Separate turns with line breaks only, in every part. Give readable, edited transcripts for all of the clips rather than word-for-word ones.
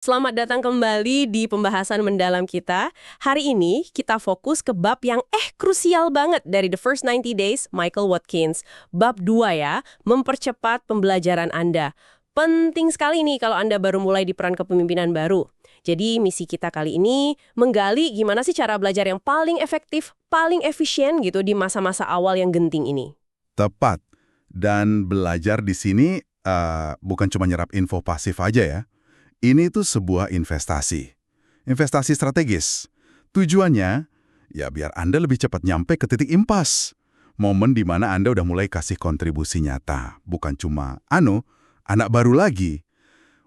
Selamat datang kembali di pembahasan mendalam kita. Hari ini kita fokus ke bab yang krusial banget dari The First 90 Days, Michael Watkins. Bab 2 ya, mempercepat pembelajaran Anda. Penting sekali nih kalau Anda baru mulai di peran kepemimpinan baru. Jadi misi kita kali ini menggali gimana sih cara belajar yang paling efektif, paling efisien gitu di masa-masa awal yang genting ini.
Tepat. Dan belajar di sini bukan cuma nyerap info pasif aja ya. Ini tuh sebuah investasi. Investasi strategis. Tujuannya, ya biar Anda lebih cepat nyampe ke titik impas. Momen di mana Anda udah mulai kasih kontribusi nyata. Bukan cuma, anak baru lagi.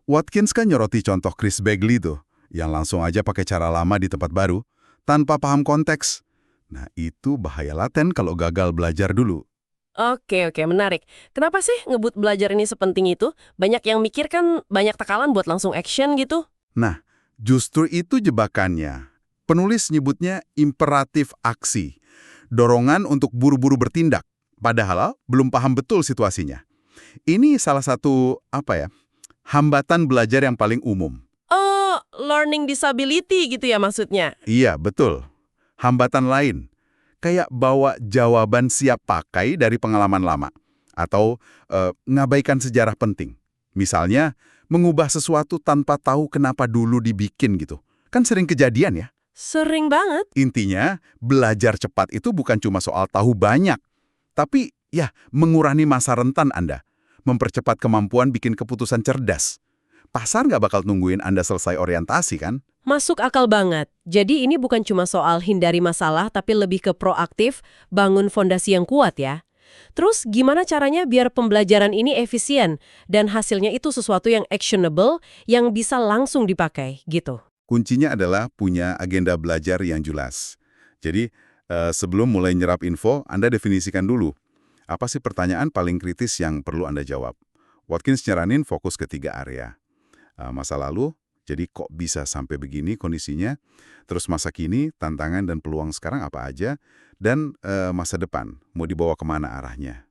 Watkins kan nyoroti contoh Chris Bagley tuh, yang langsung aja pakai cara lama di tempat baru, tanpa paham konteks. Nah, itu bahaya laten kalau gagal belajar dulu.
Oke, menarik. Kenapa sih ngebut belajar ini sepenting itu? Banyak yang mikir kan banyak tekanan buat langsung action gitu.
Nah, justru itu jebakannya. Penulis nyebutnya imperatif aksi. Dorongan untuk buru-buru bertindak. Padahal belum paham betul situasinya. Ini salah satu, hambatan belajar yang paling umum.
Oh, learning disability gitu ya maksudnya?
Iya, betul. Hambatan lain. Kayak bawa jawaban siap pakai dari pengalaman lama. Atau ngabaikan sejarah penting. Misalnya, mengubah sesuatu tanpa tahu kenapa dulu dibikin gitu. Kan sering kejadian ya.
Sering banget.
Intinya, belajar cepat itu bukan cuma soal tahu banyak. Tapi, mengurangi masa rentan Anda. Mempercepat kemampuan bikin keputusan cerdas. Pasar nggak bakal nungguin Anda selesai orientasi kan?
Masuk akal banget. Jadi ini bukan cuma soal hindari masalah, tapi lebih ke proaktif, bangun fondasi yang kuat ya. Terus gimana caranya biar pembelajaran ini efisien dan hasilnya itu sesuatu yang actionable, yang bisa langsung dipakai gitu?
Kuncinya adalah punya agenda belajar yang jelas. Jadi, sebelum mulai nyerap info, Anda definisikan dulu. Apa sih pertanyaan paling kritis yang perlu Anda jawab? Watkins nyaranin fokus ke 3 area. Masa lalu, jadi kok bisa sampai begini kondisinya? Terus masa kini, tantangan dan peluang sekarang apa aja? Dan masa depan, mau dibawa kemana arahnya?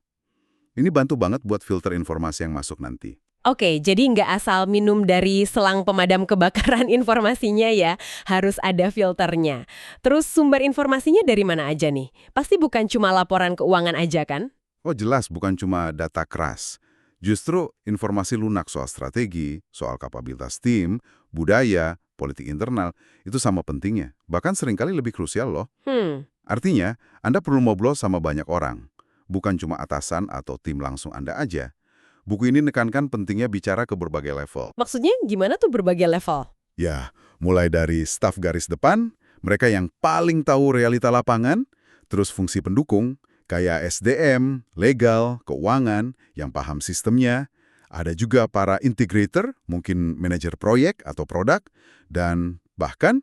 Ini bantu banget buat filter informasi yang masuk nanti.
Oke, jadi nggak asal minum dari selang pemadam kebakaran informasinya ya, harus ada filternya. Terus sumber informasinya dari mana aja nih? Pasti bukan cuma laporan keuangan aja kan?
Oh jelas, bukan cuma data keras. Justru informasi lunak soal strategi, soal kapabilitas tim, budaya, politik internal, itu sama pentingnya. Bahkan seringkali lebih krusial loh. Artinya, Anda perlu ngobrol sama banyak orang. Bukan cuma atasan atau tim langsung Anda aja. Buku ini menekankan pentingnya bicara ke berbagai level.
Maksudnya gimana tuh berbagai level?
Ya, mulai dari staf garis depan, mereka yang paling tahu realita lapangan, terus fungsi pendukung, kayak SDM, legal, keuangan, yang paham sistemnya. Ada juga para integrator, mungkin manajer proyek atau produk, dan bahkan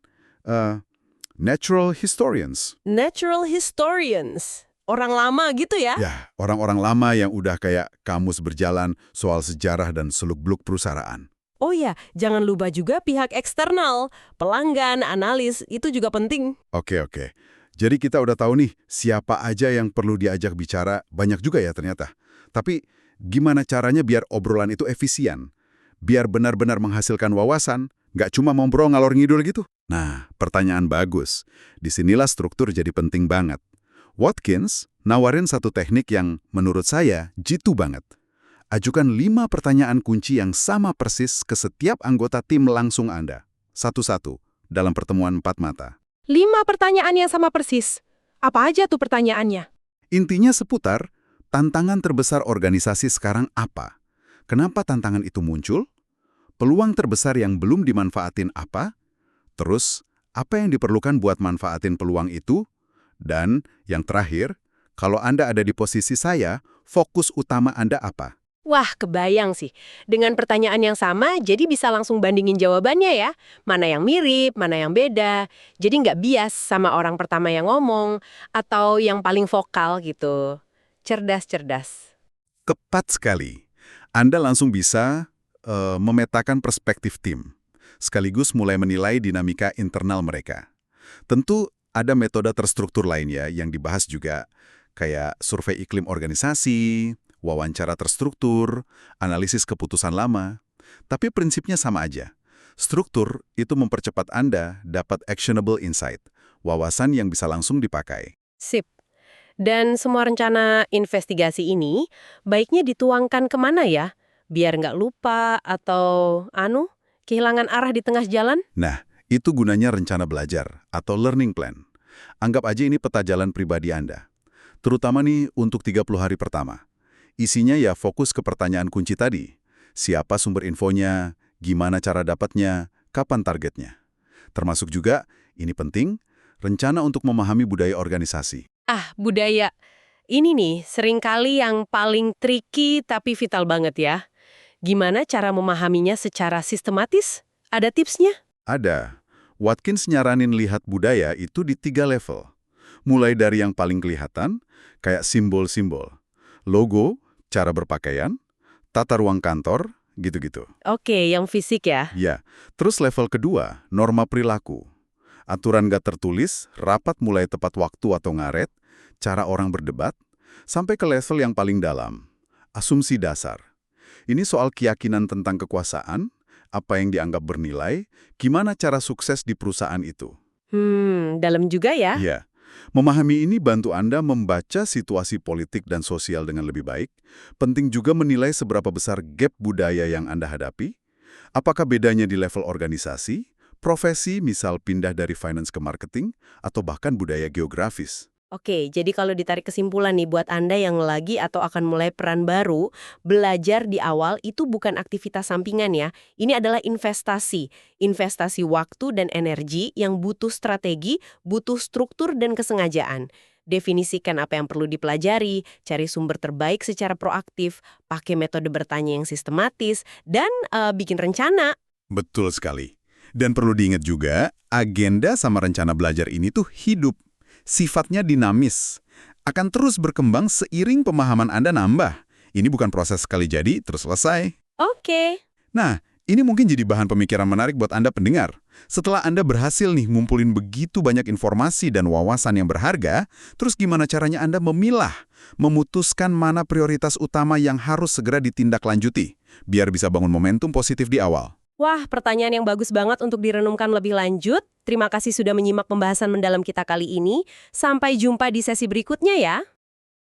natural historians.
Natural historians. Orang lama gitu ya?
Ya, orang-orang lama yang udah kayak kamus berjalan soal sejarah dan seluk-beluk perusahaan.
Oh ya, jangan lupa juga pihak eksternal, pelanggan, analis, itu juga penting.
Oke. Jadi kita udah tahu nih, siapa aja yang perlu diajak bicara, banyak juga ya ternyata. Tapi gimana caranya biar obrolan itu efisien? Biar benar-benar menghasilkan wawasan, nggak cuma ngobrol ngalor ngidul gitu? Nah, pertanyaan bagus. Disinilah struktur jadi penting banget. Watkins nawarin satu teknik yang menurut saya jitu banget. Ajukan 5 pertanyaan kunci yang sama persis ke setiap anggota tim langsung Anda. Satu-satu, dalam pertemuan 4 mata.
5 pertanyaan yang sama persis. Apa aja tuh pertanyaannya?
Intinya seputar, tantangan terbesar organisasi sekarang apa? Kenapa tantangan itu muncul? Peluang terbesar yang belum dimanfaatin apa? Terus, apa yang diperlukan buat manfaatin peluang itu? Dan yang terakhir, kalau Anda ada di posisi saya, fokus utama Anda apa?
Wah, kebayang sih. Dengan pertanyaan yang sama, jadi bisa langsung bandingin jawabannya ya. Mana yang mirip, mana yang beda. Jadi nggak bias sama orang pertama yang ngomong, atau yang paling vokal gitu. Cerdas.
Tepat sekali. Anda langsung bisa memetakan perspektif tim, sekaligus mulai menilai dinamika internal mereka. Tentu ada metode terstruktur lainnya yang dibahas juga, kayak survei iklim organisasi, wawancara terstruktur, analisis keputusan lama. Tapi prinsipnya sama aja. Struktur itu mempercepat Anda dapat actionable insight, wawasan yang bisa langsung dipakai.
Sip. Dan semua rencana investigasi ini baiknya dituangkan kemana ya? Biar nggak lupa atau kehilangan arah di tengah jalan?
Nah, itu gunanya rencana belajar atau learning plan. Anggap aja ini peta jalan pribadi Anda. Terutama nih untuk 30 hari pertama. Isinya ya fokus ke pertanyaan kunci tadi. Siapa sumber infonya, gimana cara dapatnya, kapan targetnya. Termasuk juga, ini penting, rencana untuk memahami budaya organisasi.
Budaya. Ini nih seringkali yang paling tricky tapi vital banget ya. Gimana cara memahaminya secara sistematis? Ada tipsnya?
Ada. Watkins nyaranin lihat budaya itu di 3 level. Mulai dari yang paling kelihatan, kayak simbol-simbol. Logo, cara berpakaian, tata ruang kantor, gitu-gitu.
Oke, yang fisik ya.
Ya, terus level kedua, norma perilaku. Aturan gak tertulis, rapat mulai tepat waktu atau ngaret, cara orang berdebat, sampai ke level yang paling dalam, asumsi dasar. Ini soal keyakinan tentang kekuasaan, apa yang dianggap bernilai, gimana cara sukses di perusahaan itu.
Dalam juga ya.
Iya. Memahami ini bantu Anda membaca situasi politik dan sosial dengan lebih baik. Penting juga menilai seberapa besar gap budaya yang Anda hadapi. Apakah bedanya di level organisasi, profesi misal pindah dari finance ke marketing, atau bahkan budaya geografis.
Oke, jadi kalau ditarik kesimpulan nih buat Anda yang lagi atau akan mulai peran baru, belajar di awal itu bukan aktivitas sampingan ya. Ini adalah investasi. Investasi waktu dan energi yang butuh strategi, butuh struktur dan kesengajaan. Definisikan apa yang perlu dipelajari, cari sumber terbaik secara proaktif, pakai metode bertanya yang sistematis, dan bikin rencana.
Betul sekali. Dan perlu diingat juga, agenda sama rencana belajar ini tuh hidup. Sifatnya dinamis, akan terus berkembang seiring pemahaman Anda nambah. Ini bukan proses sekali jadi, terus selesai.
Oke.
Nah, ini mungkin jadi bahan pemikiran menarik buat Anda pendengar. Setelah Anda berhasil nih ngumpulin begitu banyak informasi dan wawasan yang berharga, terus gimana caranya Anda memilah, memutuskan mana prioritas utama yang harus segera ditindaklanjuti, biar bisa bangun momentum positif di awal.
Wah, pertanyaan yang bagus banget untuk direnungkan lebih lanjut. Terima kasih sudah menyimak pembahasan mendalam kita kali ini. Sampai jumpa di sesi berikutnya ya.